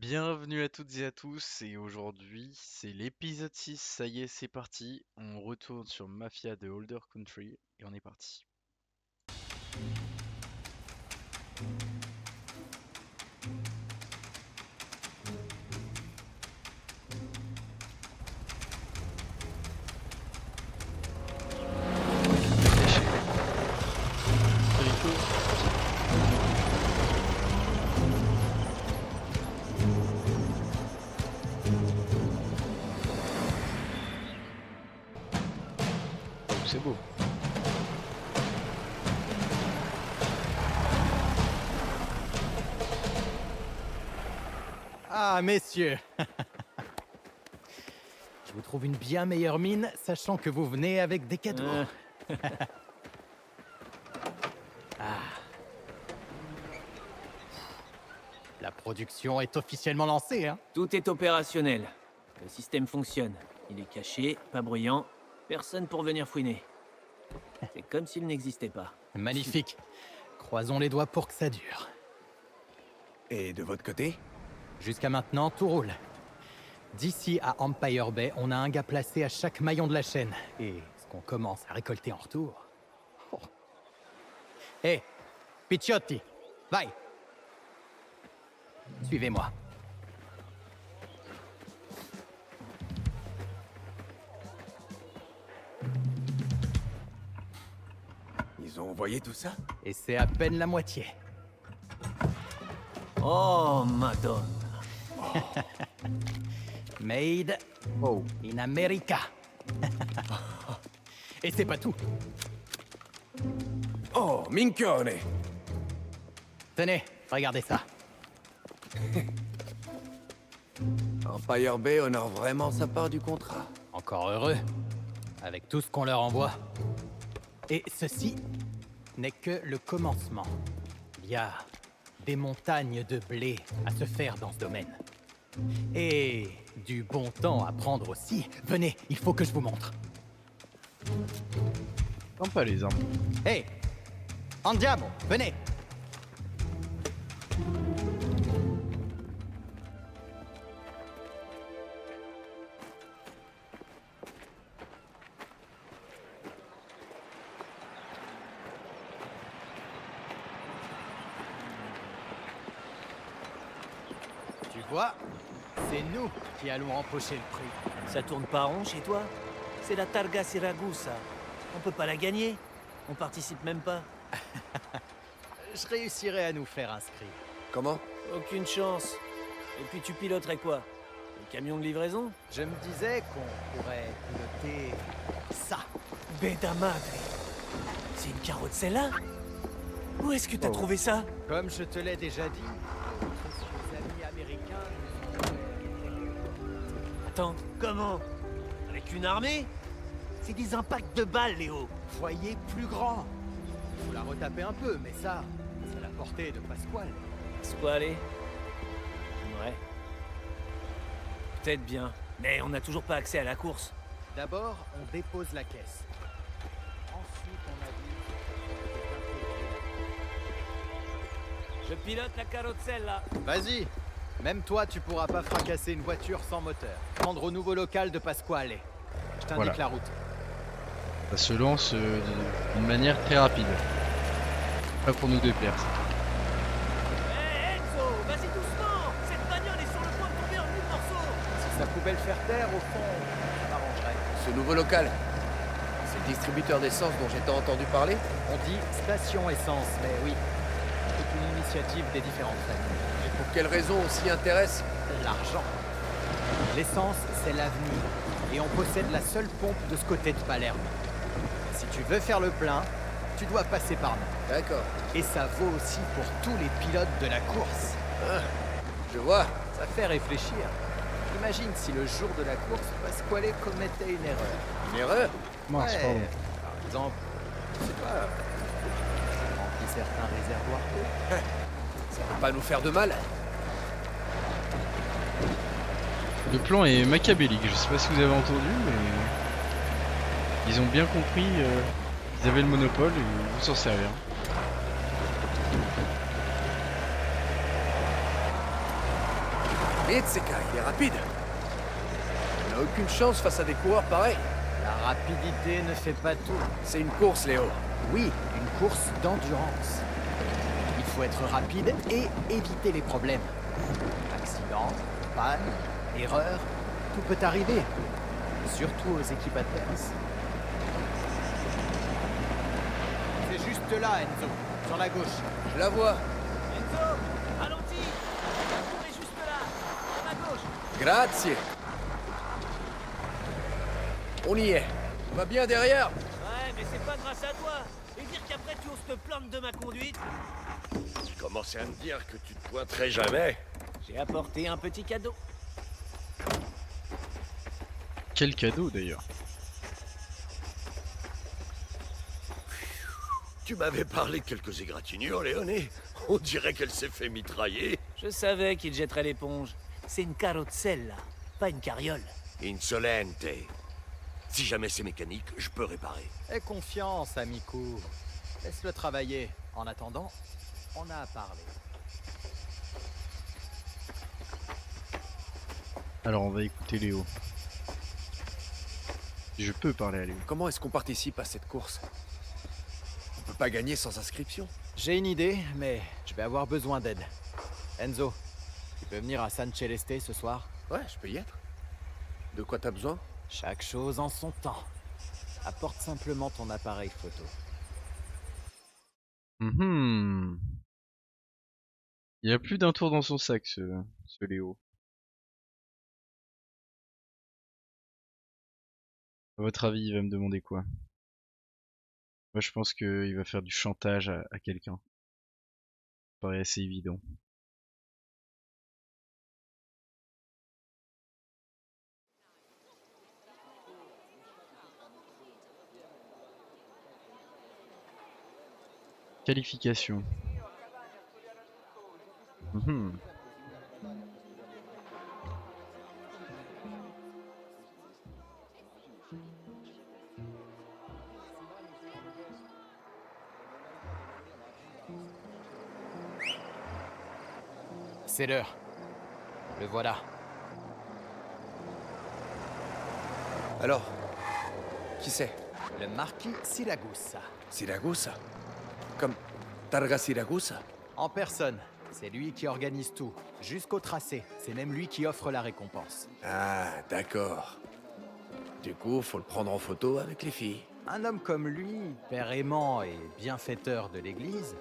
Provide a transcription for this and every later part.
Bienvenue à toutes et à tous, et aujourd'hui c'est l'épisode 6, ça y est c'est parti, on retourne sur Mafia de Older Country et on est parti. Oh, c'est beau. Ah, messieurs, je vous trouve une bien meilleure mine, sachant que vous venez avec des cadeaux. Ah. La production est officiellement lancée, hein? Tout est opérationnel. Le système fonctionne. Il est caché, pas bruyant, personne pour venir fouiner. C'est comme s'il n'existait pas. Magnifique. Croisons les doigts pour que ça dure. Et de votre côté? Jusqu'à maintenant, tout roule. D'ici à Empire Bay, on a un gars placé à chaque maillon de la chaîne. Et ce qu'on commence à récolter en retour... Oh. Hé, Picciotti, vai! Suivez-moi. Ils ont envoyé tout ça? Et c'est à peine la moitié. Oh, madone. Made in America. Et c'est pas tout. Oh, minchione! Tenez, regardez ça. Empire Bay honore vraiment sa part du contrat. Encore heureux, avec tout ce qu'on leur envoie. Et ceci n'est que le commencement. Il y a des montagnes de blé à se faire dans ce domaine. Et du bon temps à prendre aussi. Venez, il faut que je vous montre. Prends pas les armes. Hey, Andiamo, venez. Tu vois, c'est nous qui allons empocher le prix. Ça tourne pas rond chez toi? C'est la Targa Siragusa. On peut pas la gagner. On participe même pas. Je réussirai à nous faire inscrire. Comment? Aucune chance. Et puis tu piloterais quoi? Le camion de livraison? Je me disais qu'on pourrait piloter ça. Beda madre. C'est une carotte celle-là? Où est-ce que t'as trouvé ça? Comme je te l'ai déjà dit, nos précieux amis américains nous ont... Attends, comment? Avec une armée? C'est des impacts de balles, Léo. Voyez plus grand. Il faut la retaper un peu, mais ça, c'est à la portée de Pasquale. Pasquale? Ouais. Peut-être bien. Mais on n'a toujours pas accès à la course. D'abord, on dépose la caisse. Ensuite, on avise... Je pilote la carrozzella. Vas-y. Même toi, tu pourras pas fracasser une voiture sans moteur. Prendre au nouveau local de Pasquale. Je t'indique Voilà. la route. Ça se lance d'une manière très rapide. Pas pour nous déplaire. Hé Enzo, vas-y doucement. Cette bagnole est sur le point de tomber en mille morceaux. Si ça pouvait le faire taire, au fond, ça m'arrangerait. Ce nouveau local, c'est le distributeur d'essence dont j'ai tant entendu parler? On dit station essence, mais oui. C'est une initiative des différentes fêtes. Et pour quelle raison on s'y intéresse? L'argent. L'essence, c'est l'avenir. Et on possède la seule pompe de ce côté de Palerme. Si tu veux faire le plein, tu dois passer par nous. D'accord. Et ça vaut aussi pour tous les pilotes de la course. Je vois. Ça fait réfléchir. Imagine si le jour de la course, Pasquale commettait une erreur. Une erreur? Mince, Ouais, pardon. par exemple, je sais pas, remplir certains réservoirs d'eau. Ça va pas nous faire de mal? Le plan est machiavélique, je sais pas si vous avez entendu, mais ils ont bien compris, ils avaient le monopole et ils vont s'en servir. Itsuka, il est rapide. On n'a aucune chance face à des coureurs pareils. La rapidité ne fait pas tout. C'est une course, Léo. Oui, une course d'endurance. Il faut être rapide et éviter les problèmes. Accident, panne, erreur, tout peut arriver. Surtout aux équipes adverses. C'est juste là, Enzo, sur la gauche. Je la vois. Enzo, ralentis. La tour est juste là, à ma gauche. Grazie. On y est. On va bien derrière. Ouais, mais c'est pas grâce à toi. Et dire qu'après tu oses te plaindre de ma conduite. Tu commençais à me dire que tu te pointerais jamais. J'ai apporté un petit cadeau. Quel cadeau d'ailleurs. Tu m'avais parlé de quelques égratignures, Léoné. On dirait qu'elle s'est fait mitrailler. Je savais qu'il jetterait l'éponge. C'est une carrozzella, pas une carriole. Insolente. Si jamais c'est mécanique, je peux réparer. Aie confiance, Amico. Laisse-le travailler. En attendant, on a à parler. Alors on va écouter Léo. Je peux parler à Léo. Comment est-ce qu'on participe à cette course? On peut pas gagner sans inscription. J'ai une idée, mais je vais avoir besoin d'aide. Enzo, tu peux venir à San Celeste ce soir? Ouais, je peux y être. De quoi t'as besoin? Chaque chose en son temps. Apporte simplement ton appareil photo. Mhm. Il a plus d'un tour dans son sac, ce Léo. À votre avis, il va me demander quoi? Moi, je pense qu'il va faire du chantage à quelqu'un. Ça paraît assez évident. Qualification. Mhm. C'est l'heure. Le voilà. Alors, qui c'est? Le marquis Siragusa. Siragusa. Comme Targa Siragusa. En personne. C'est lui qui organise tout. Jusqu'au tracé. C'est même lui qui offre la récompense. Ah, d'accord. Du coup, faut le prendre en photo avec les filles. Un homme comme lui, père aimant et bienfaiteur de l'église,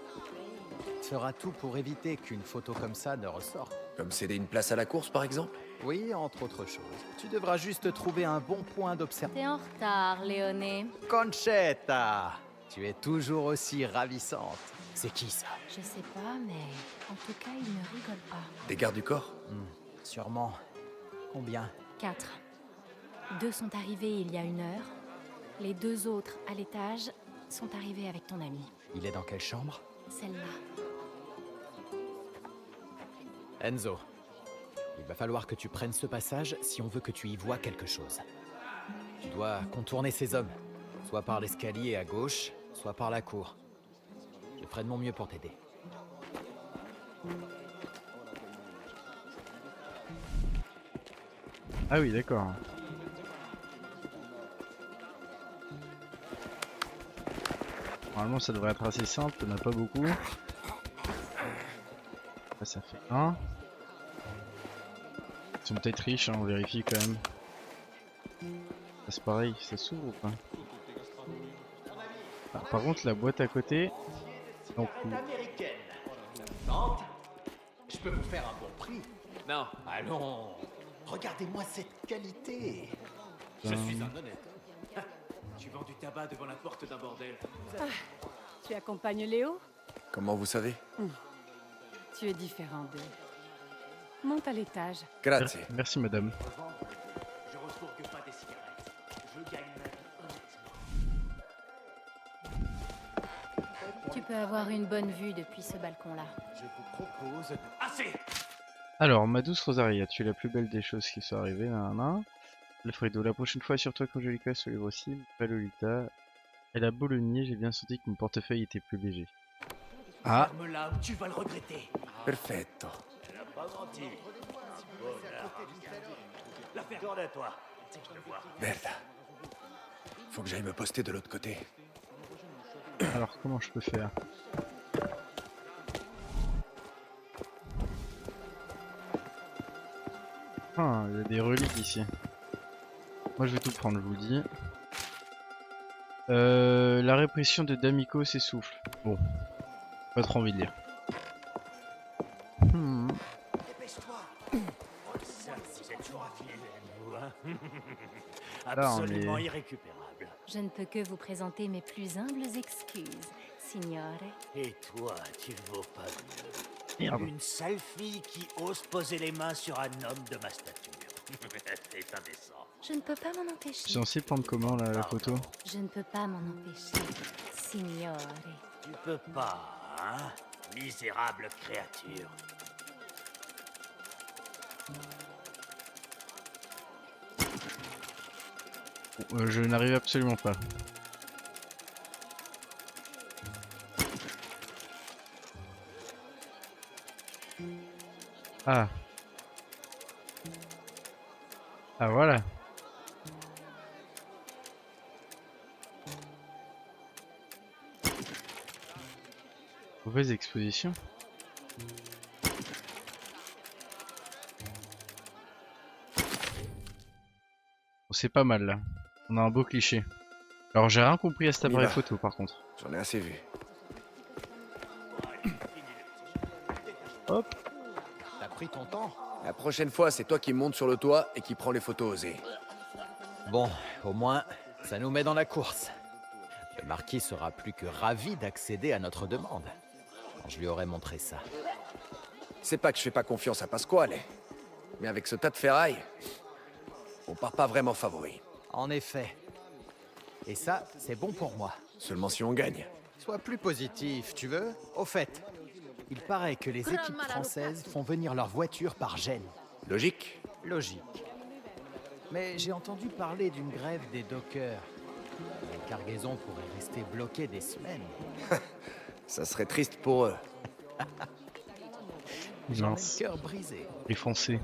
fera tout pour éviter qu'une photo comme ça ne ressorte. Comme céder une place à la course, par exemple? Oui, entre autres choses. Tu devras juste trouver un bon point d'observation. T'es en retard, Léoné. Concetta! Tu es toujours aussi ravissante. C'est qui ça? Je sais pas, mais en tout cas, il ne rigole pas. Des gardes du corps? Sûrement. Combien? 4. 2 sont arrivés il y a 1 heure. Les 2 autres, à l'étage, sont arrivés avec ton ami. Il est dans quelle chambre? Celle-là. Enzo, il va falloir que tu prennes ce passage si on veut que tu y vois quelque chose. Tu dois contourner ces hommes, soit par l'escalier à gauche, soit par la cour. Je ferai de mon mieux pour t'aider. Ah oui, d'accord. Normalement, ça devrait être assez simple, il n'y en a pas beaucoup. Là, ça fait 1. Ils sont peut-être riches, hein, on vérifie quand même. Ça, c'est pareil, ça s'ouvre ou pas? Ah, par contre, la boîte à côté. Donc, américaine. Tente. Je peux vous faire un bon prix. Non. Allons. Regardez-moi cette qualité. Je Ben, suis un honnête. Tu vends du tabac devant la porte d'un bordel. Tu accompagnes Léo? Comment vous savez? Tu es différent d'eux. Monte à l'étage. Grazie. Merci madame. Je refourgue pas des cigarettes. Je gagne ma vie honnêtement. Tu peux avoir une bonne vue depuis ce balcon-là. Je vous propose. Assez. Alors, ma douce Rosaria, tu es la plus belle des choses qui sont arrivées, nanana. Alfredo, la prochaine fois, assure-toi qu'Angelica se lève aussi. Pas Lolita. Elle a beau le nier, j'ai bien senti que mon portefeuille était plus léger. Ah, Ferme-la ou tu vas le regretter. Perfetto. Merde. Faut que j'aille me poster de l'autre côté. Alors comment je peux faire? Ah, il y a des reliques ici. Moi je vais tout prendre, je vous le dis. La répression de Damiko s'essouffle. Bon, pas trop envie de lire. Là, on est... irrécupérable. Je ne peux que vous présenter mes plus humbles excuses, signore. Et toi, tu ne vaux pas mieux. Merde. Une sale fille qui ose poser les mains sur un homme de ma stature. C'est indécent. Je ne peux pas m'en Je empêcher. suis censé prendre comment là, la photo? Je ne peux pas m'en empêcher, signore. Tu peux pas, hein, misérable créature. Je n'arrive absolument pas. Ah. Ah voilà. Mauvaise exposition. Bon, c'est pas mal là. On a un beau cliché. Alors j'ai rien compris à cet On y appareil va. photo par contre. J'en ai assez vu. Hop. T'as pris ton temps? La prochaine fois, c'est toi qui montes sur le toit et qui prends les photos osées. Bon, au moins, ça nous met dans la course. Le marquis sera plus que ravi d'accéder à notre demande. Quand je lui aurai montré ça. C'est pas que je fais pas confiance à Pasquale, mais avec ce tas de ferraille, on part pas vraiment favori. En effet. Et ça, c'est bon pour moi. Seulement si on gagne. Sois plus positif, tu veux? Au fait, il paraît que les équipes françaises font venir leurs voitures par gêne. Logique? Logique. Mais j'ai entendu parler d'une grève des dockers. Les cargaisons pourraient rester bloquées des semaines. Ça serait triste pour eux. J'en ai Mince. le cœur brisé. Les Français.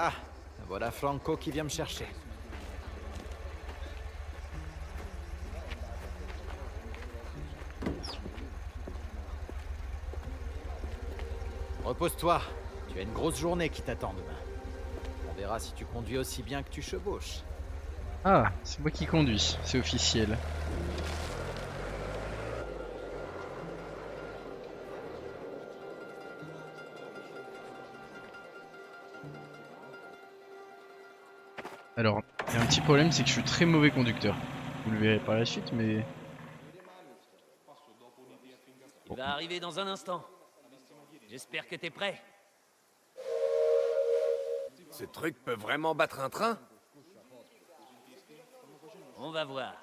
Ah, voilà Franco qui vient me chercher. Repose-toi, tu as une grosse journée qui t'attend demain. On verra si tu conduis aussi bien que tu chevauches. Ah, c'est moi qui conduis, c'est officiel. Alors, il y a un petit problème, c'est que je suis très mauvais conducteur. Vous le verrez par la suite, mais... Il va arriver dans un instant. J'espère que t'es prêt. Ce truc peut vraiment battre un train? On va voir.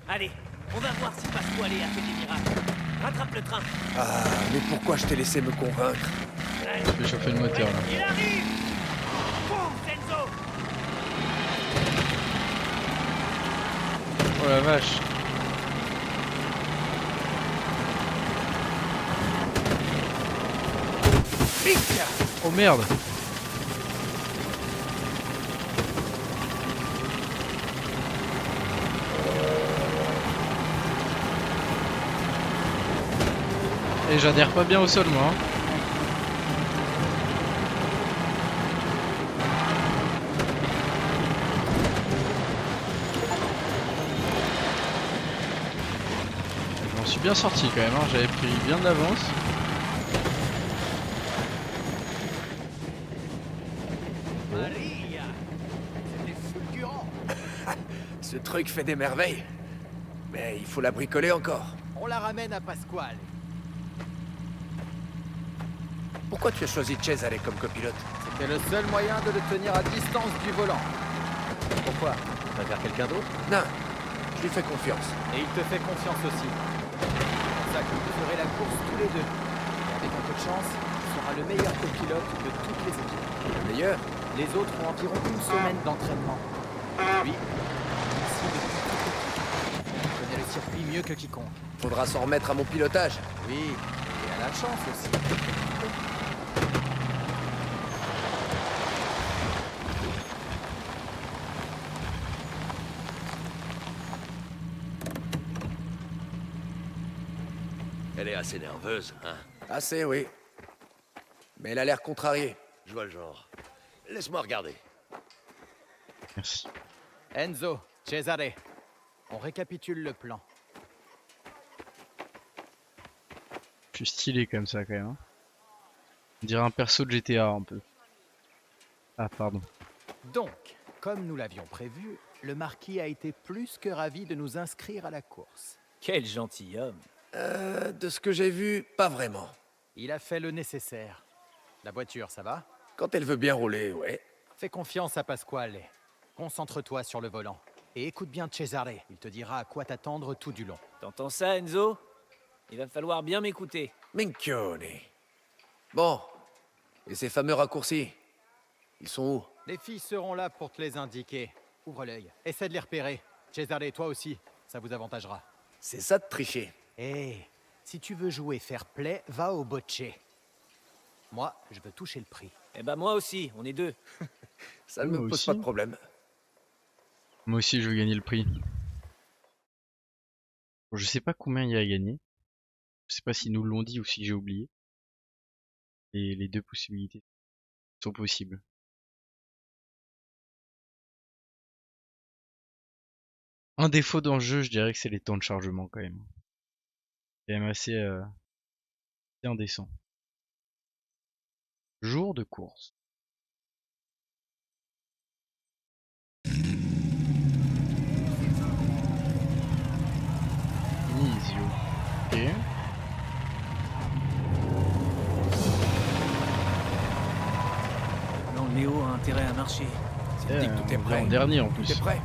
Allez, on va voir si Pasquale a fait des miracles. Rattrape le train. Ah, mais pourquoi je t'ai laissé me convaincre? Je vais chauffer le moteur là. Il arrive. Boum, Senzo. Oh la vache. Oh merde. Et j'adhère pas bien au sol moi. Hein. Je m'en suis bien sorti quand même, hein. J'avais pris bien d'avance. Maria, c'était fulgurant. Ce truc fait des merveilles. Mais il faut la bricoler encore. On la ramène à Pasquale. Pourquoi tu as choisi Cesare comme copilote? C'était le seul moyen de le tenir à distance du volant. Pourquoi? Tu vas vers quelqu'un d'autre? Non, je lui fais confiance. Et il te fait confiance aussi. C'est pour ça que vous ferez la course tous les deux. Et avec un peu de chance, tu seras le meilleur copilote de toutes les équipes. Le meilleur? Les autres ont environ une semaine d'entraînement. Lui, ici il connaît le circuit mieux que quiconque. Faudra s'en remettre à mon pilotage. Oui, et à la chance aussi. Elle est assez nerveuse, hein. Assez, oui. Mais elle a l'air contrariée. Je vois le genre. Laisse-moi regarder. Merci. Enzo, Cesare, on récapitule le plan. Je suis stylé comme ça quand même. Hein. On dirait un perso de GTA un peu. Ah pardon. Donc, comme nous l'avions prévu, le marquis a été plus que ravi de nous inscrire à la course. Quel gentilhomme. De ce que j'ai vu, pas vraiment. Il a fait le nécessaire. La voiture, ça va? Quand elle veut bien rouler, ouais. Fais confiance à Pasquale. Concentre-toi sur le volant. Et écoute bien Cesare, il te dira à quoi t'attendre tout du long. T'entends ça, Enzo? Il va falloir bien m'écouter. Minchione. Bon. Et ces fameux raccourcis? Ils sont où? Les filles seront là pour te les indiquer. Ouvre l'œil, essaie de les repérer. Cesare, toi aussi, ça vous avantagera. C'est ça de tricher. Si tu veux jouer fair play, va au bocce. Moi, je veux toucher le prix. Eh ben moi aussi, on est deux. Ça ne Moi me pose aussi. pas de problème. Moi aussi je veux gagner le prix. Bon, je sais pas combien il y a à gagner. Je sais pas s'ils nous l'ont dit ou si j'ai oublié. Et les deux possibilités sont possibles. Un défaut dans le jeu, je dirais que c'est les temps de chargement quand même. C'est quand même assez indécent. Jour de course. Inisio. Ok. Non, Léo a intérêt à marcher. Dis que tout est On est prêt. en dernier en Tout plus. est prêt.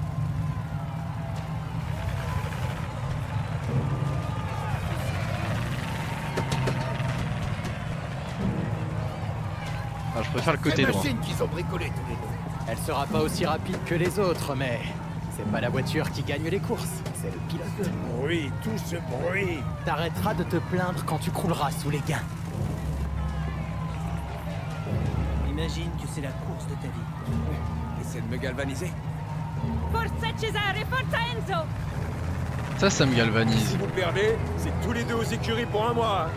Ah, je préfère le côté droit. qu'ils ont bricolé tous les deux. Elle sera pas aussi rapide que les autres, mais c'est pas la voiture qui gagne les courses, c'est le pilote. Bruit, tout ce bruit. T'arrêteras de te plaindre quand tu crouleras sous les gains. Imagine que c'est la course de ta vie. Essaie de me galvaniser. Forza Cesare, forza Enzo! Ça me galvanise. vous perdez, c'est tous les deux aux écuries pour un mois.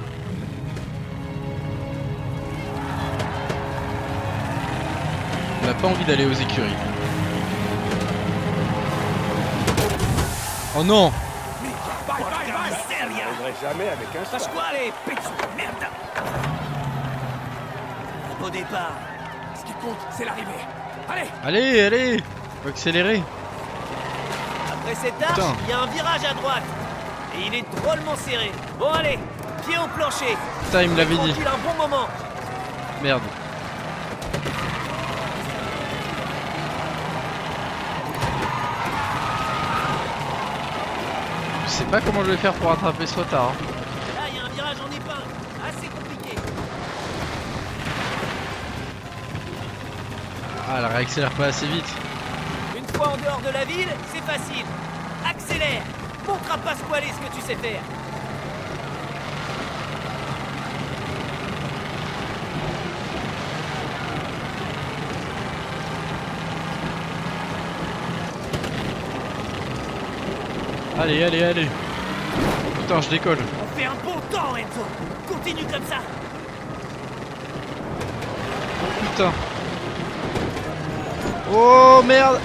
On n'a pas envie d'aller aux écuries. Oh non! On n'arriverait jamais avec un cheval. Pasquale, pezzo de merde! Au départ. Ce qui compte, c'est l'arrivée. Allez! Allez! Faut accélérer! Après cette arche, Putain. il y a un virage à droite. Et il est drôlement serré. Bon allez, pied au plancher. Putain, il me l'avait dit. Tranquille un bon moment. Merde. Je sais pas comment je vais faire pour rattraper ce retard. Hein. Là, il y a un virage en épingle. Assez compliqué. Ah, elle réaccélère pas assez vite. Une fois en dehors de la ville, c'est facile. Accélère. Montre à Pasquale ce que tu sais faire. Allez. Putain, je décolle. On fait un bon temps, Enzo. Continue comme ça. Putain. Oh merde.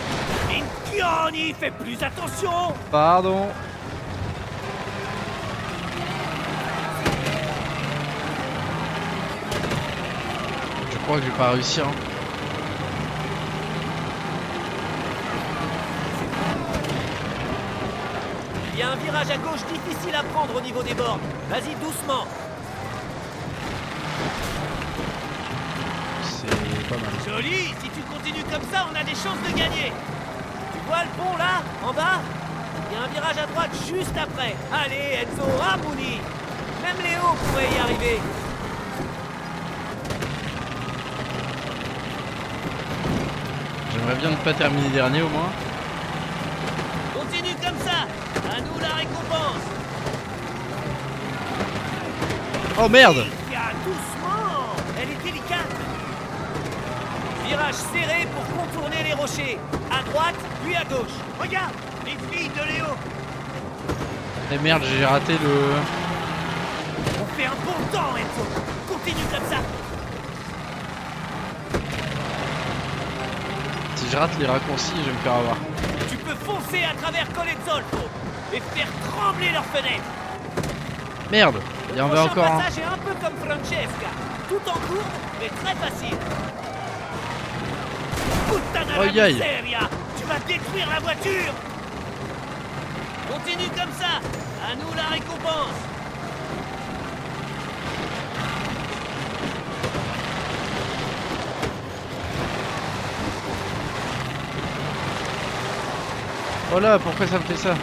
Minchioni, fais plus attention. Pardon. Je crois que je vais pas réussir. Hein. Il y a un virage à gauche difficile à prendre au niveau des bords. Vas-y doucement. C'est pas mal. Joli. Si tu continues comme ça, on a des chances de gagner. Tu vois le pont là, en bas? Il y a un virage à droite juste après. Allez, Enzo, Ramouni. Même Léo pourrait y arriver. J'aimerais bien ne pas terminer dernier au moins. comme ça. À nous la récompense. Oh merde! Tiens, doucement. Elle est délicate. Virage serré pour contourner les rochers. À droite, puis à gauche. Regarde, les filles de Léo. Eh merde, j'ai raté le... On fait un bon temps, Enzo. Continue comme ça. Si je rate les raccourcis, je vais me faire avoir. Tu peux foncer à travers Colezzolfo et faire trembler leurs fenêtres. Merde! Il y en Le avait prochain encore un. passage est un peu comme Francesca. Tout en courbe, mais très facile. Puttana Aïe, la aïe. miseria. Tu vas détruire la voiture. Continue comme ça. À nous la récompense. Oh là, pourquoi ça me fait ça?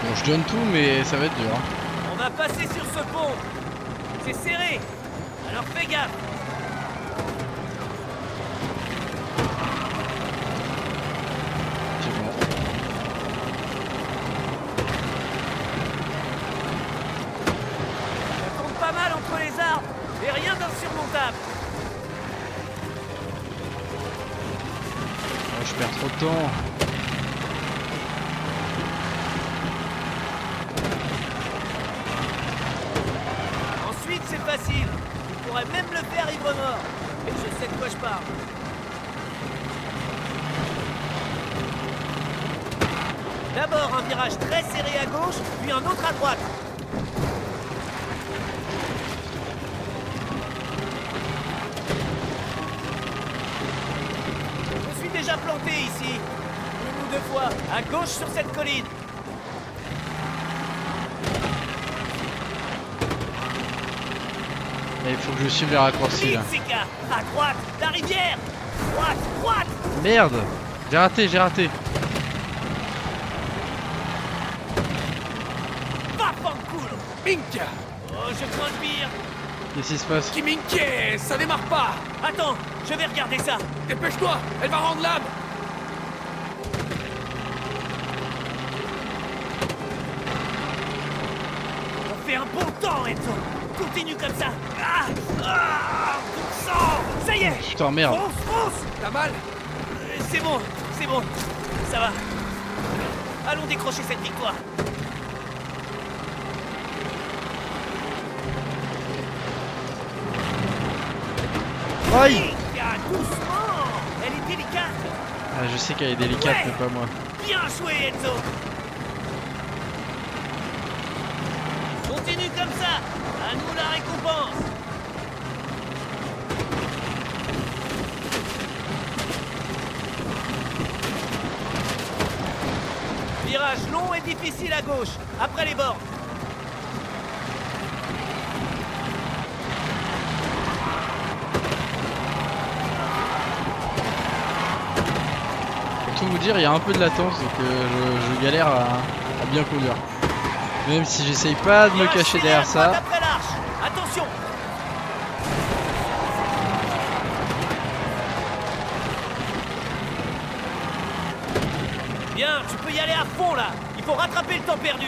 Bon, je donne tout, mais ça va être dur. Hein. On va passer sur ce pont. C'est serré. Alors fais gaffe. C'est bon. Ça tombe pas mal entre les arbres. Et rien d'insurmontable. Oh, je perds trop de temps. Ensuite, c'est facile. Tu pourrais même le faire ivre-mort. Et je sais de quoi je parle. D'abord un virage très serré à gauche, puis un autre à droite. Je suis déjà planté ici. Une ou deux fois, à gauche sur cette colline. Mais il faut que je suive les raccourcis là. Pizzica, à droite, la rivière. Droite, droite. Merde! J'ai raté, j'ai raté. Va, fanculo. Minchia! Oh, je crains le pire. Qu'est-ce qui se passe? Qui minchia! Ça démarre pas! Attends, je vais regarder ça. Dépêche-toi! Elle va rendre l'âme! On fait un bon temps, Enzo. Continue comme ça. Ah, bon sang. Ça y est. Putain, merde. Fonce, fonce. T'as mal? C'est bon, c'est bon. Ça va. Allons décrocher cette victoire. Aïe! Tiens, doucement. Elle est délicate. Ah, je sais qu'elle est délicate, Ouais. mais pas moi. Bien joué, Enzo. Continue comme ça. À nous la récompense. Virage long et difficile à gauche, après les bords. Pour tout vous dire, il y a un peu de latence, donc je galère à bien conduire. Même si j'essaye pas de me Virage cacher serré derrière à droite ça. après l'arche. Attention. Bien, tu peux y aller à fond là. Il faut rattraper le temps perdu.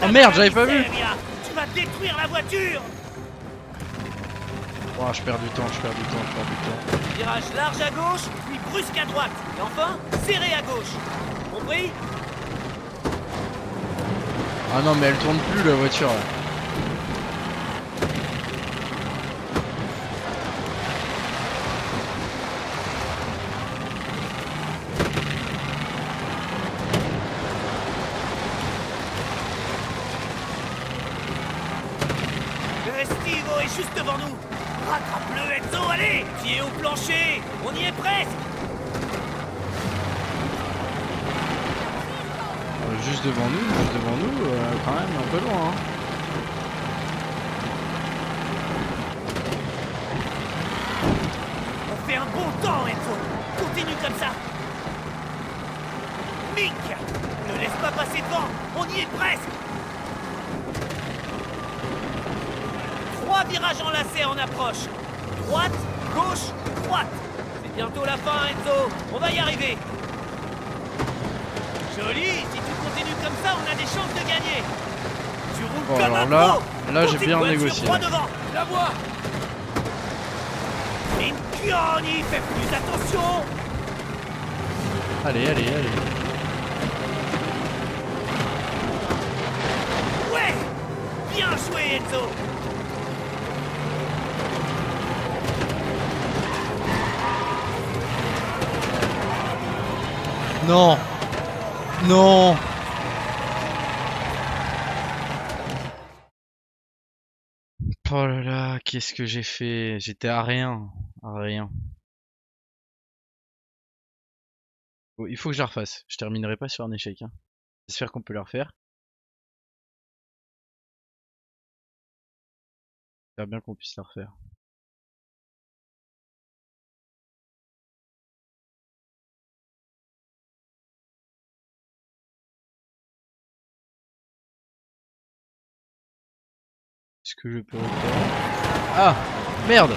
Oh merde, j'avais pas vu. Tu vas détruire la voiture. Oh, je perds du temps, je perds du temps, je perds du temps. Virage large à gauche, puis brusque à droite. Et enfin, serré à gauche. Compris? Ah non, mais elle tourne plus la voiture là. Le Estivo est juste devant nous. Rattrape-le, Enzo, allez. Pied au plancher. On y est presque. Juste devant nous, quand même un peu loin. Hein. On fait un bon temps, Enzo. Continue comme ça. Mick, ne laisse pas passer devant. On y est presque. 3 virages enlacés en approche. Droite, gauche, droite. C'est bientôt la fin, Enzo. On va y arriver. Joli, si tu continues comme ça, on a des chances de gagner. Tu roules Bon, comme alors un pro. là, j'ai Continue, bien voiture négocié. droit devant. La vois. Minchioni, fais plus attention. Allez, allez, allez. Ouais. Bien joué, Enzo. Non. Non. Oh là là, qu'est-ce que j'ai fait? J'étais à rien. À rien. Bon, il faut que je la refasse. Je terminerai pas sur un échec. Hein. J'espère qu'on peut la refaire. J'espère bien qu'on puisse la refaire. Est-ce que je peux refaire? Ah! Merde!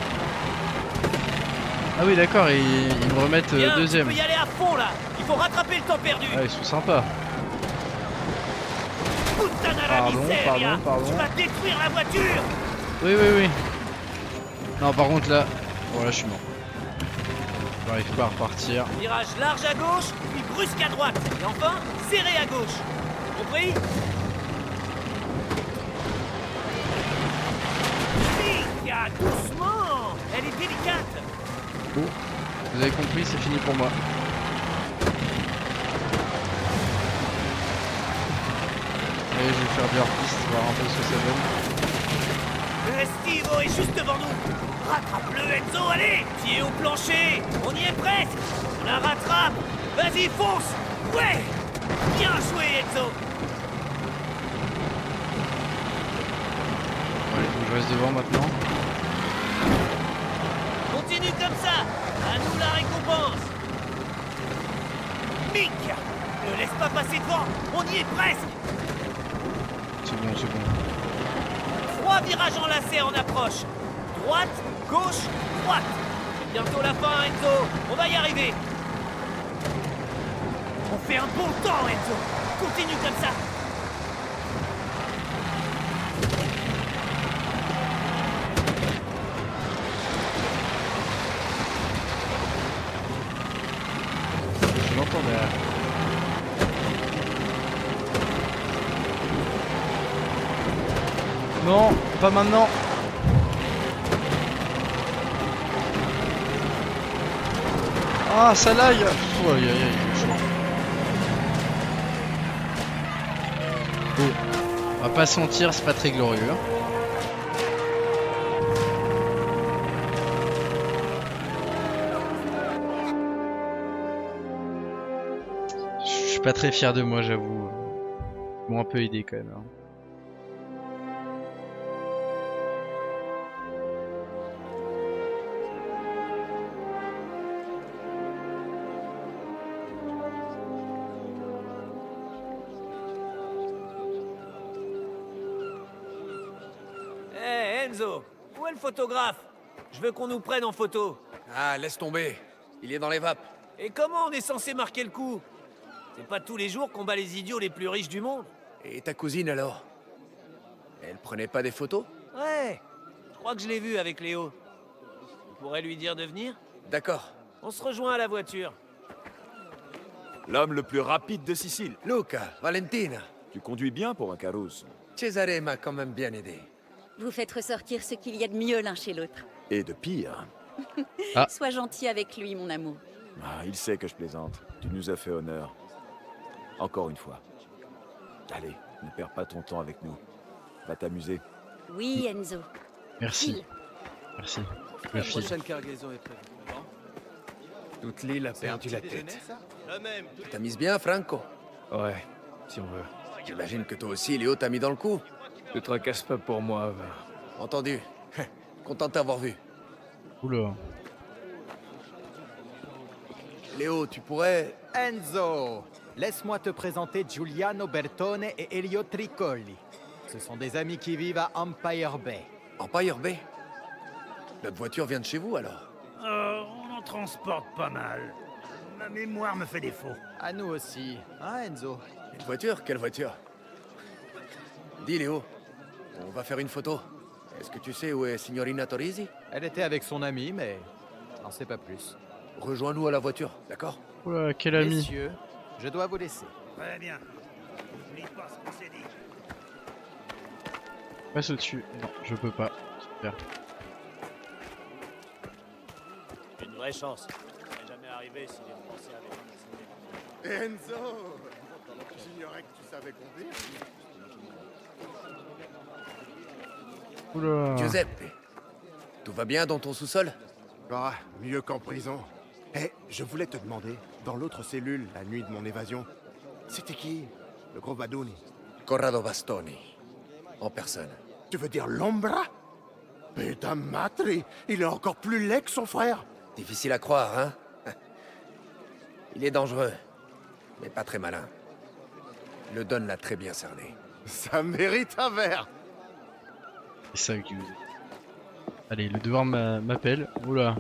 Ah oui d'accord, ils me remettent Bien, deuxième. tu peux y aller à fond là. Il faut rattraper le temps perdu. Ah ils sont sympas. Puttana la Pardon, miseria. pardon. Tu vas détruire la voiture. Oui oui oui. Non par contre là... Bon là je suis mort. J'arrive pas à repartir. Virage large à gauche, puis brusque à droite. Et enfin, serré à gauche. Compris? Mika, doucement. Elle est délicate. Bon, vous avez compris, c'est fini pour moi. Allez, je vais faire du hard-piste, voir un peu ce que ça donne. Estivo est juste devant nous. Rattrape-le, Enzo, allez. Pied au plancher. On y est presque. On la rattrape. Vas-y, fonce. Ouais. Bien joué, Enzo. Allez, faut que je reste devant maintenant. Continue comme ça. À nous la récompense. Mick, ne laisse pas passer devant. On y est presque. C'est bon, c'est bon. 3 virages enlacés en approche. Droite, gauche, droite. C'est bientôt la fin, Enzo. On va y arriver. On fait un bon temps, Enzo. Continue comme ça. Je l'entends derrière. Non, pas maintenant. Ah, ça l'aille. Oh, aïe, aïe, aïe, chaud. Bon, on va pas se mentir, c'est pas très glorieux. Hein. Je suis pas très fier de moi, j'avoue. Ils m'ont un peu aidé quand même. Hein. Hé, Enzo, où est le photographe? Je veux qu'on nous prenne en photo. Ah, laisse tomber. Il est dans les vapes. Et comment on est censé marquer le coup? C'est pas tous les jours qu'on bat les idiots les plus riches du monde. Et ta cousine alors? Elle prenait pas des photos? Ouais, je crois que je l'ai vu avec Léo. Tu pourrais lui dire de venir? D'accord. On se rejoint à la voiture. L'homme le plus rapide de Sicile. Luca, Valentina. Tu conduis bien pour un Caruso. Cesare m'a quand même bien aidé. Vous faites ressortir ce qu'il y a de mieux l'un chez l'autre. Et de pire. Ah. Sois gentil avec lui, mon amour. Ah, il sait que je plaisante. Tu nous as fait honneur. Encore une fois. Allez, ne perds pas ton temps avec nous. Va t'amuser. Oui, Enzo. Merci. File. Merci. Le fil. cargaison est prévue. Toute l'île a perdu la tête. T'as mise bien, Franco? Ouais, si on veut. J'imagine que toi aussi, Léo t'a mis dans le coup. Ne te tracasse pas pour moi, va. Entendu. Content de t'avoir vu. Oula. Léo, tu pourrais... Enzo, laisse-moi te présenter Giuliano Bertone et Elio Tricoli. Ce sont des amis qui vivent à Empire Bay. Empire Bay? Notre voiture vient de chez vous, alors? On en transporte pas mal. Ma mémoire me fait défaut. À nous aussi, hein Enzo? Une voiture? Quelle voiture? Dis, Léo, on va faire une photo. Est-ce que tu sais où est Signorina Torrisi? Elle était avec son ami, mais je n'en sais pas plus. Rejoins-nous à la voiture, d'accord? Oula, quel ami. Messieurs, je dois vous laisser. Très bien. N'oublie pas ce qu'on s'est dit. Passe au-dessus. Non, je peux pas. Super. Une vraie chance. Ça serait jamais arrivé si les Français avaient passé. Enzo! J'ignorais que tu savais conduire. Oula. Giuseppe, tout va bien dans ton sous-sol? Ah, mieux qu'en prison. Eh, je voulais te demander, dans l'autre cellule, la nuit de mon évasion, c'était qui? Le gros Badoni? Corrado Bastoni. En personne. Tu veux dire l'Ombra? Putain, matri, il est encore plus laid que son frère. Difficile à croire, hein? Il est dangereux, mais pas très malin. Le Don l'a très bien cerné. Ça mérite un verre. C'est ça que tu... Allez, le devoir m'appelle. Oula.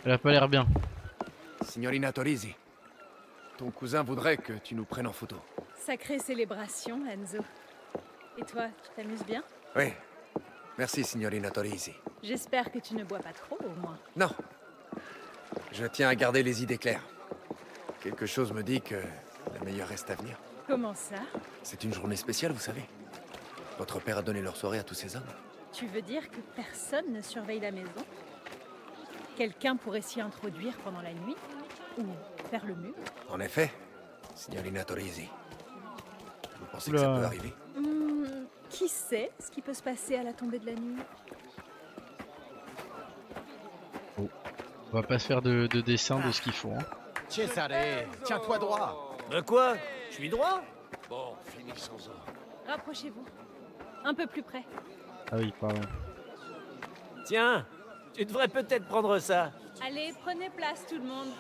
Elle a pas l'air bien. Signorina Torrisi, ton cousin voudrait que tu nous prennes en photo. Sacrée célébration, Enzo. Et toi, tu t'amuses bien? Oui. Merci, Signorina Torrisi. J'espère que tu ne bois pas trop, au moins. Non. Je tiens à garder les idées claires. Quelque chose me dit que le meilleur reste à venir. Comment ça? C'est une journée spéciale, vous savez. Votre père a donné leur soirée à tous ces hommes. Tu veux dire que personne ne surveille la maison? Quelqu'un pourrait s'y introduire pendant la nuit? Ou faire le mur? En effet, Signorina Torrisi. Vous pensez que Oula. ça peut arriver? Qui sait ce qui peut se passer à la tombée de la nuit? On va pas se faire de dessin de ce qu'il faut. Hein. Cesare, tiens-toi droit. De quoi? Je suis droit? Bon, finissons-en. Rapprochez-vous. Un peu plus près. Ah oui, pardon. Tiens, tu devrais peut-être prendre ça. Allez, prenez place tout le monde.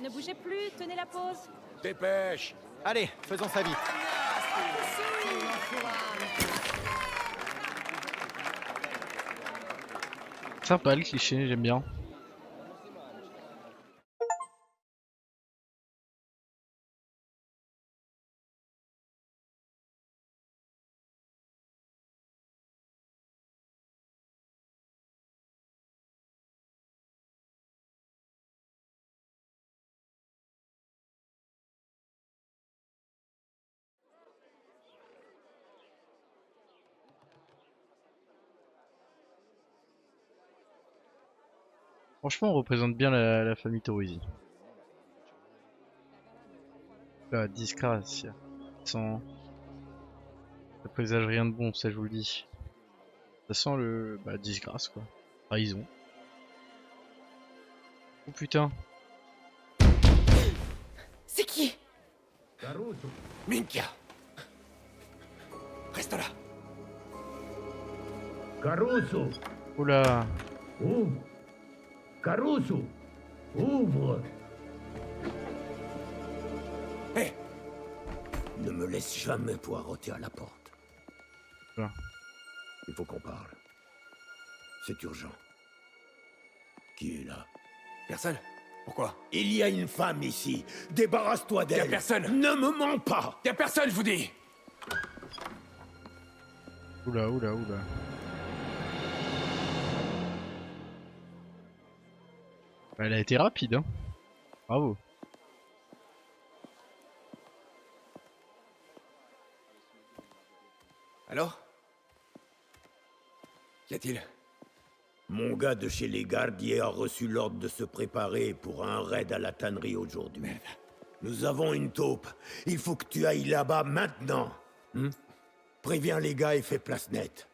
Ne bougez plus, tenez la pause. Dépêche! Allez, faisons ça vite. Sympa le cliché, j'aime bien. Franchement, on représente bien la famille Torrisi. La disgrâce. Sans... Ça présage rien de bon, ça je vous le dis. Ça sent le... Bah, disgrâce quoi. Trahison. Oh putain. C'est qui? Minchia! Reste là! Caruso! Oula. Ouvre! Caruso! Ouvre! Hé! Ne me laisse jamais poireauter à la porte. Voilà. Il faut qu'on parle. C'est urgent. Qui est là? Personne? Pourquoi? Il y a une femme ici. Débarrasse-toi d'elle. Y'a personne! Ne me mens pas! Y'a personne, je vous dis! Oula, oula, oula. Elle a été rapide, hein. Bravo. Alors? Qu'y a-t-il? Mon gars de chez les gardiers a reçu l'ordre de se préparer pour un raid à la tannerie aujourd'hui. Nous avons une taupe. Il faut que tu ailles là-bas maintenant. Préviens les gars et fais place nette.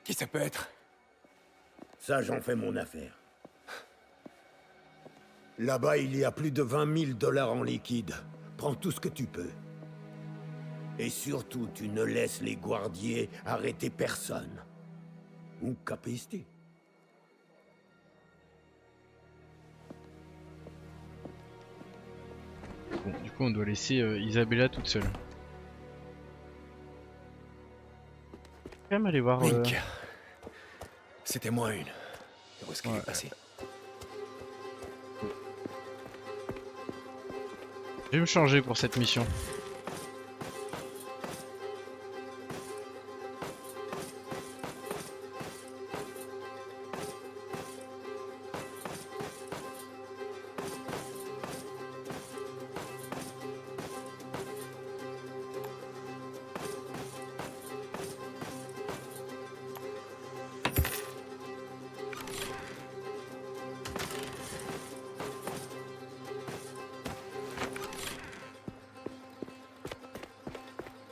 Qui ça peut être? Ça, j'en fais mon affaire. Là-bas, il y a plus de 20 000 $ en liquide. Prends tout ce que tu peux. Et surtout, tu ne laisses les guardiers arrêter personne. Ou capisti? Bon, du coup, on doit laisser Isabella toute seule. quand même aller voir. Link. C'était moins une. Où est-ce qu'il est passé? Je vais me changer pour cette mission.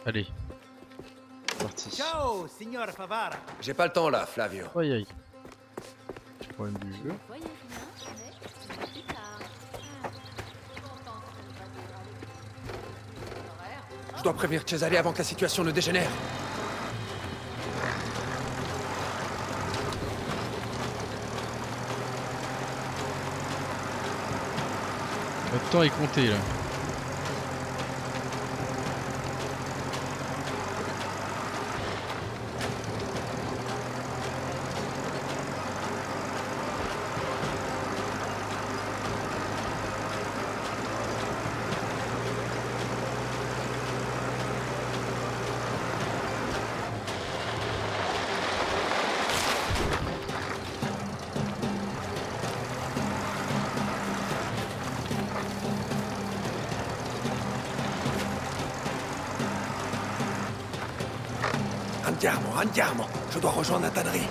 Allez. C'est parti. Ciao, signor Favara. J'ai pas le temps là, Flavio. Aïe aïe. Petit problème du jeu. Je dois prévenir Cesare avant que la situation ne dégénère. Votre temps est compté là. Andiamo. Je dois rejoindre la tannerie.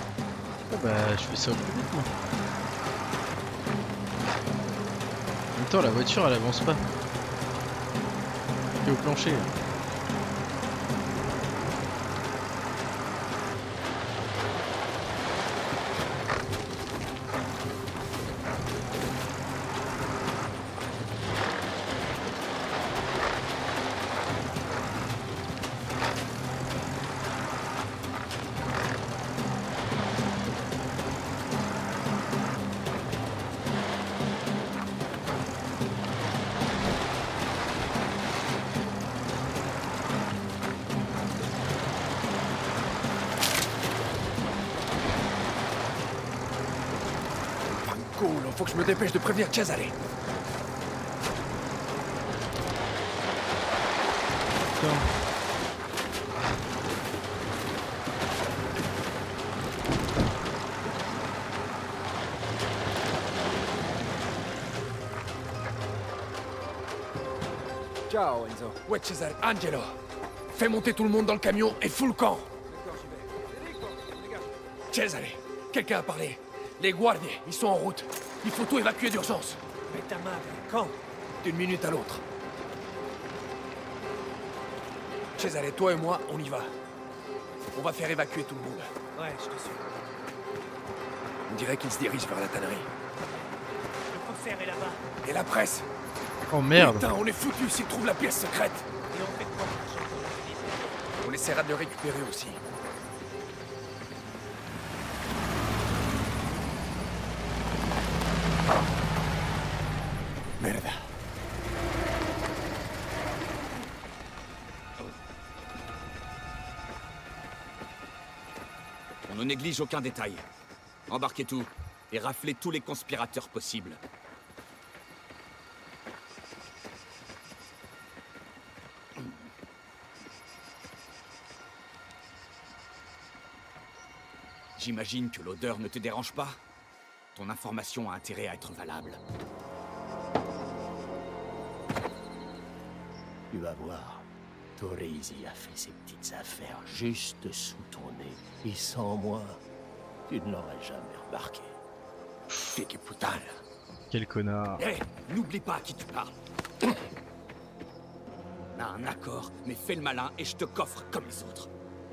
Ah bah je fais ça au plus vite moi. En même temps la voiture elle avance pas. Elle est au plancher là. Cool, faut que je me dépêche de prévenir Cesare. Ciao, Enzo. Ouais, Cesare. Angelo. Fais monter tout le monde dans le camion et fous le camp. Cesare, quelqu'un a parlé. Les guardiers, ils sont en route. Il faut tout évacuer d'urgence. Mais ta madre, quand? D'une minute à l'autre. Cesare, toi et moi, on y va. On va faire évacuer tout le monde. Ouais, je te suis. On dirait qu'ils se dirigent vers la tannerie. Le faussaire est là-bas. Et la presse? Oh merde. Putain, on est foutus s'ils trouvent la pièce secrète. Et on fait quoi pour l'argent qu'on a utilisé? On essaiera de le récupérer aussi. Merde. On ne néglige aucun détail. Embarquez tout et raflez tous les conspirateurs possibles. J'imagine que l'odeur ne te dérange pas. Ton information a intérêt à être valable. Tu vas voir. Torrisi a fait ses petites affaires juste sous ton nez. Et sans moi, tu ne l'aurais jamais remarqué. Fique putain. Quel connard. Hé, n'oublie pas à qui tu parles. On a un accord, mais fais le malin et je te coffre comme les autres.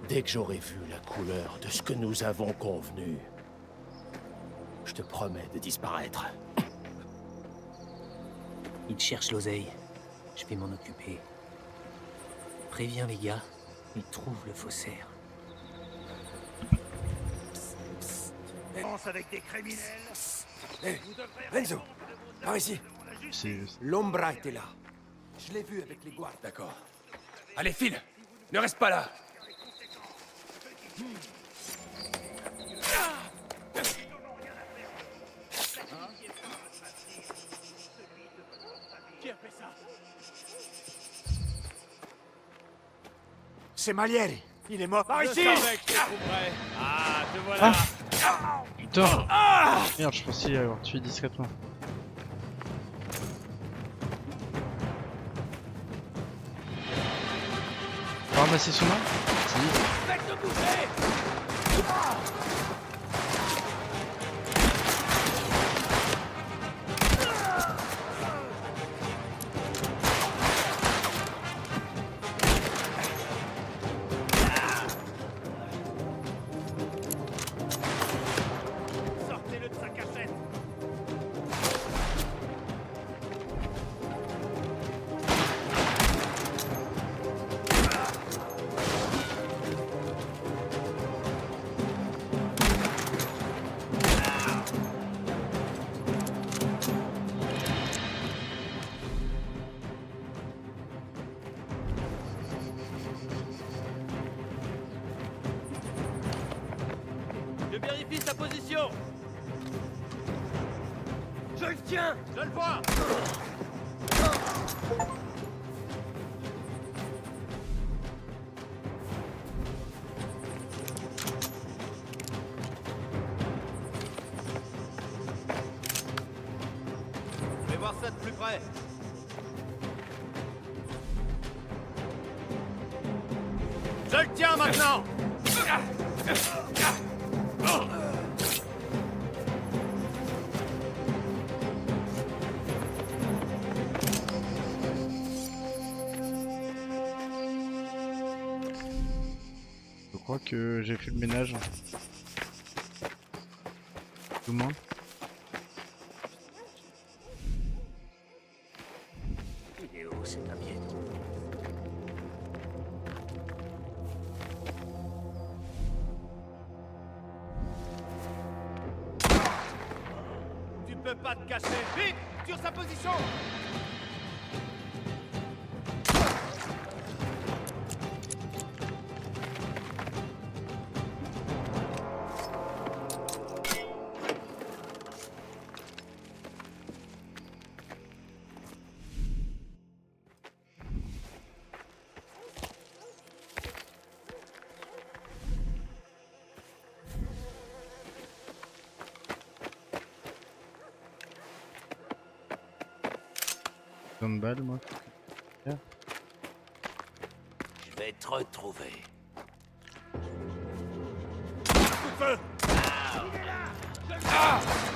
Dès que j'aurai vu la couleur de ce que nous avons convenu, je te promets de disparaître. Il cherche l'oseille. Je vais m'en occuper. Préviens les gars, ils trouvent le faussaire. Avec des criminels. Hé, Renzo, par ici. L'Ombra était là. Je l'ai vu avec les guards. D'accord. Allez, file. Ne reste pas là. Qui a fait ça? C'est Malieri. Il est mort. Par Je ici. savais que je te trouverais. Ah, te voilà. Putain. Merde, je pensais y avoir tué discrètement. Faut ramasser son arme? Si. Faites-le bouger. Sortez-le de sa cachette. Je vérifie sa position. Je le tiens. Je le vois. Je vais voir ça de plus près. Je le tiens maintenant. Je crois que j'ai fait le ménage. Tout le monde. Il est où cet aviette? Tu peux pas te cacher. Vite, sur sa position. Plein de balles, moi. Je vais te retrouver.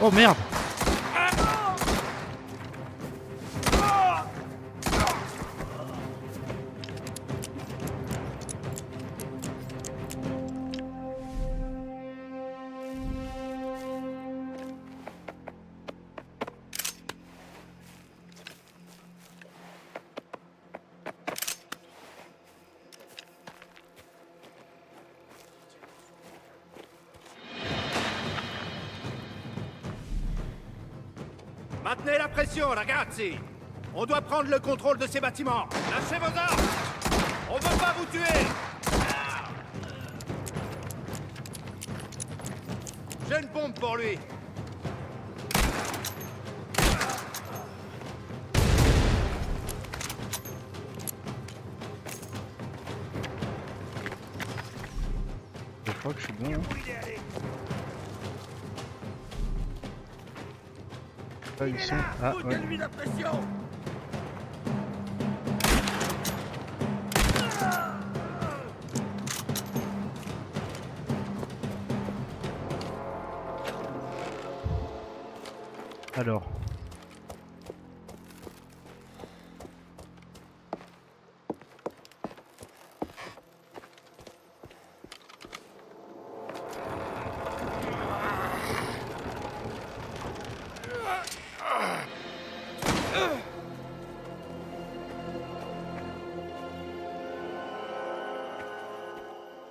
Oh merde! Maintenez la pression, ragazzi. On doit prendre le contrôle de ces bâtiments. Lâchez vos armes. On veut pas vous tuer. J'ai une bombe pour lui. Je crois que je suis bon. Hein. Ah, ils sont. Ah, ouais. Foutez-lui la pression. Alors.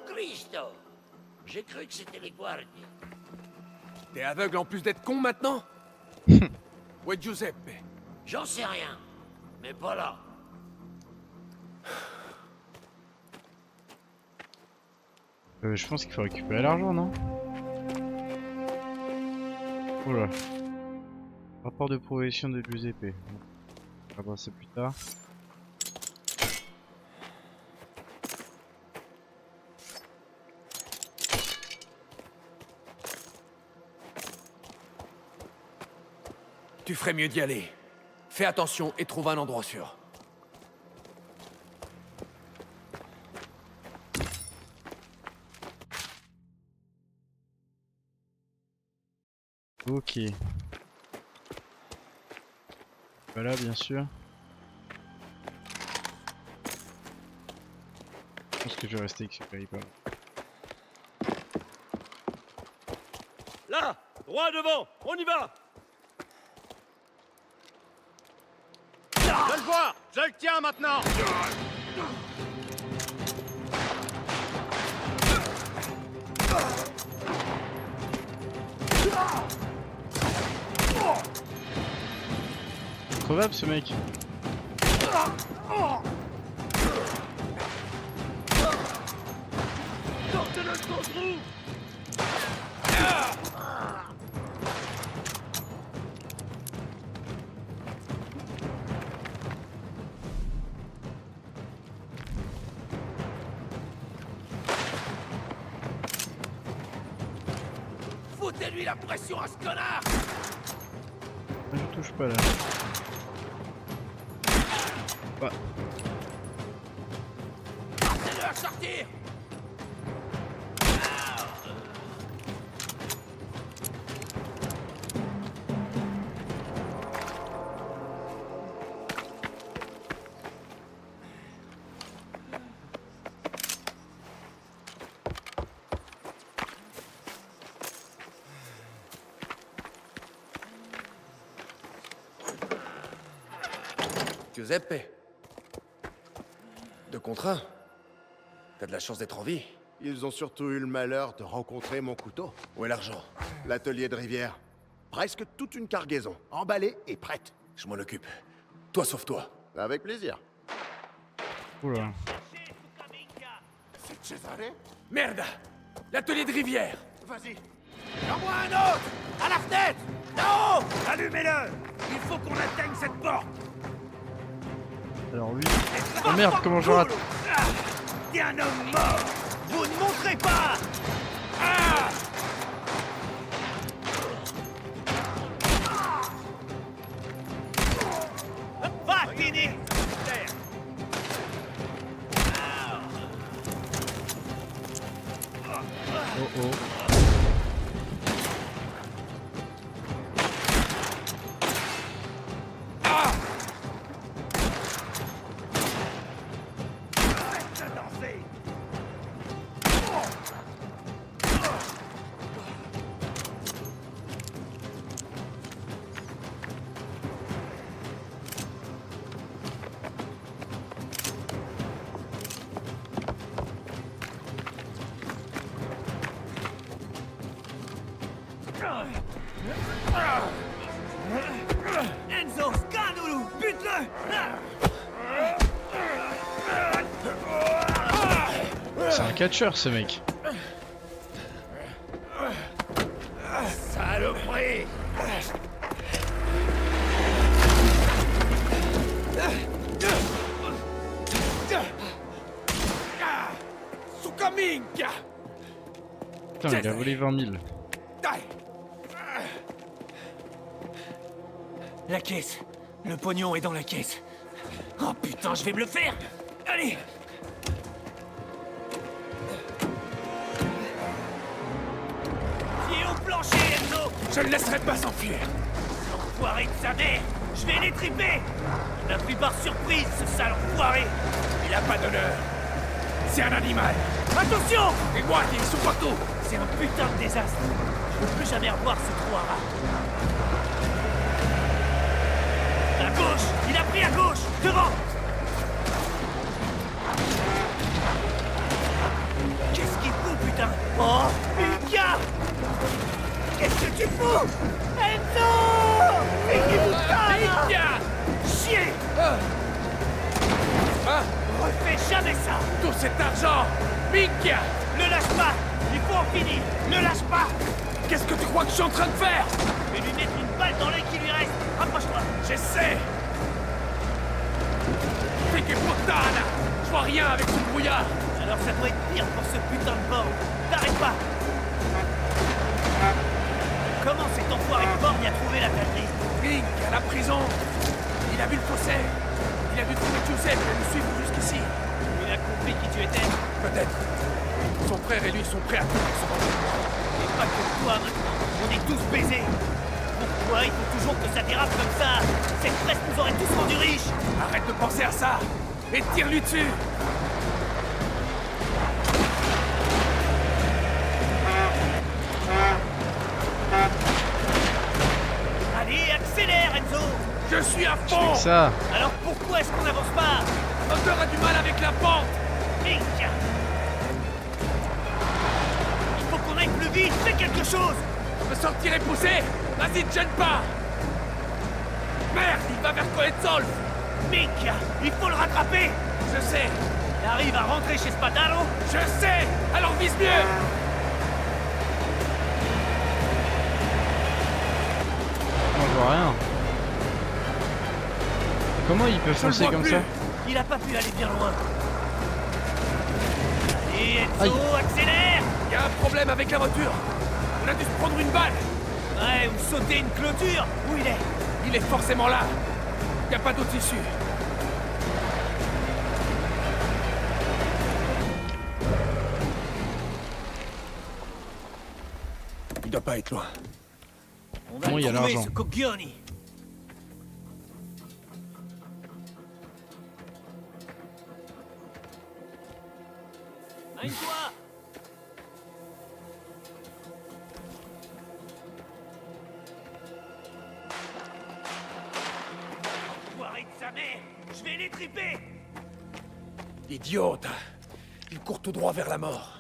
Cristo! J'ai cru que c'était les guardies. T'es aveugle en plus d'être con maintenant? Où est Giuseppe? J'en sais rien, mais pas là. Je pense qu'il faut récupérer l'argent, non? Oula. Rapport de progression de Giuseppe. On va voir ça plus tard. Tu ferais mieux d'y aller. Fais attention et trouve un endroit sûr. Ok. Voilà, bien sûr. Je pense que je vais rester avec ce Peripa. Là, droit devant, on y va. Je le vois. Je le tiens maintenant. Crevable ce mec. Sortez-le de son trou. Foutez-lui la pression à ce connard! Je touche pas là. Bah. Forcez-le à sortir! Giuseppe. 2 contre 1. T'as de la chance d'être en vie. Ils ont surtout eu le malheur de rencontrer mon couteau. Où est l'argent? L'atelier de Rivière. Presque toute une cargaison, emballée et prête. Je m'en occupe. Toi, sauve-toi. Avec plaisir. Oula. C'est Cesare? Merde! L'atelier de Rivière! Vas-y. J'envoie un autre. À la fenêtre. Là-haut. Allumez-le. Il faut qu'on atteigne cette porte. Alors lui... Oh merde, comment je rate? T'es un homme mort. Vous ne montrez pas. Ah. Va, Tini. Oh oh. Enzo, Scanulu, bute-le. C'est un catcheur ce mec. Saloperie. Sukaminka! Putain, il a volé 20 000. La caisse. Le pognon est dans la caisse. Oh putain, je vais me le faire. Allez. Pied au plancher, Enzo. Je ne laisserai pas s'enfuir. Enfoiré de sa mère. Je vais les triper. Il m'a pris par surprise, ce sale enfoiré. Il a pas d'honneur. C'est un animal. Attention. Et moi, ils sont partout. C'est un putain de désastre. Je veux plus jamais revoir ce trou à rats. À gauche. Il a pris à gauche. Devant. Qu'est-ce qu'il fout, putain? Oh, Mika! Qu'est-ce que tu fous? Enzo! Mais qui vous parle? Mika! Chier! Refais jamais ça! Tout cet argent! Minkia! Le lâche pas! Il faut en finir! Ne lâche pas! Qu'est-ce que tu crois que je suis en train de faire? Je vais lui mettre une balle dans l'œil qui lui reste! Rapproche-toi! J'essaie! Fique puttana! Je vois rien avec ce brouillard! Alors ça doit être pire pour ce putain de borgne! T'arrêtes pas! Comment cet enfoiré de borgne a trouvé la tannerie? Mink, à la prison! Il a vu le fossé! Il a dû trouver Giuseppe et nous suivre jusqu'ici! Il a compris qui tu étais? Peut-être. Son frère et lui sont prêts à tout pour se venger. Et pas que toi maintenant! On est tous baisés! Pourquoi il faut toujours que ça dérape comme ça? Cette presse nous aurait tous rendus riches! Arrête de penser à ça! Et tire-lui dessus! Allez, accélère, Enzo! Je suis à fond! Ça. Alors pourquoi est-ce qu'on n'avance pas? Moteur a du mal avec la pente! Mink! Il faut qu'on aille plus vite! Fais quelque chose! Me sortir et pousser! Vas-y, ne gêne pas! Merde, il va vers Coetzolf! Mink! Il faut le rattraper! Je sais! Il arrive à rentrer chez Spadaro? Je sais! Alors vise mieux! On voit rien. Comment il peut foncer comme ça? Il a pas pu aller bien loin. Allez, Enzo, accélère! Il y a un problème avec la voiture! On a dû se prendre une balle! Ouais, ou sauter une clôture! Où il est? Il est forcément là! Il n'y a pas d'autre issue! Il doit pas être loin. On va Bon, il y a trouver l'argent. ce Coglioni! Mène-toi! Enfoiré de sa mère! Je vais les triper! Idiote! Il court tout droit vers la mort.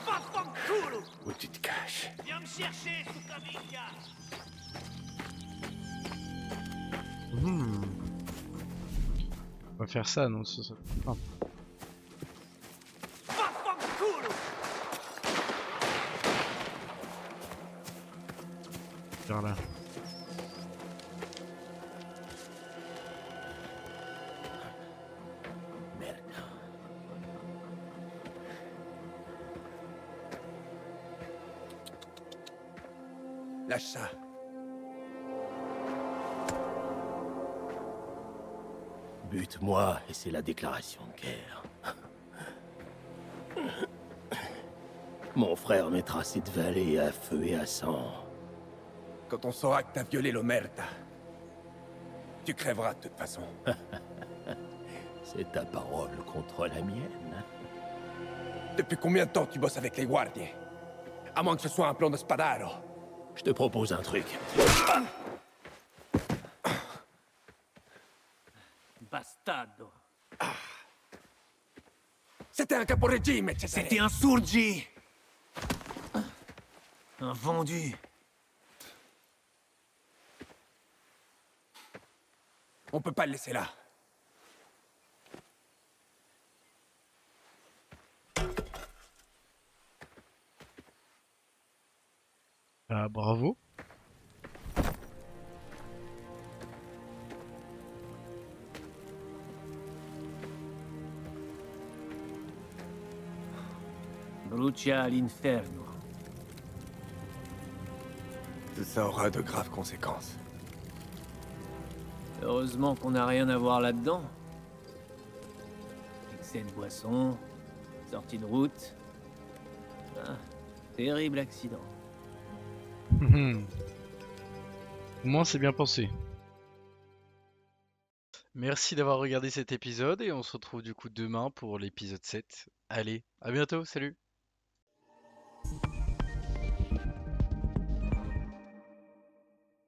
Vaffanculo! Où tu te caches? Viens me chercher, Sukaminka! On va faire ça, non? Non. Vaffanculo! Vers là. Lâche ça. Bute-moi et c'est la déclaration de guerre. Mon frère mettra cette vallée à feu et à sang. Quand on saura que t'as violé l'Omerta, tu crèveras de toute façon. C'est ta parole contre la mienne. Depuis combien de temps tu bosses avec les Guardiens? À moins que ce soit un plan de Spadaro. Je te propose un truc. Bastardo. C'était un caporegime, Cesare. C'était un surgi! Un vendu! On peut pas le laisser là. Ah, bravo. Brucia all'inferno. Tout ça aura de graves conséquences. Heureusement qu'on n'a rien à voir là-dedans. Excès de boisson, sortie de route. Ah, terrible accident. Au moins c'est bien pensé. Merci d'avoir regardé cet épisode et on se retrouve du coup demain pour l'épisode 7. Allez, à bientôt, salut!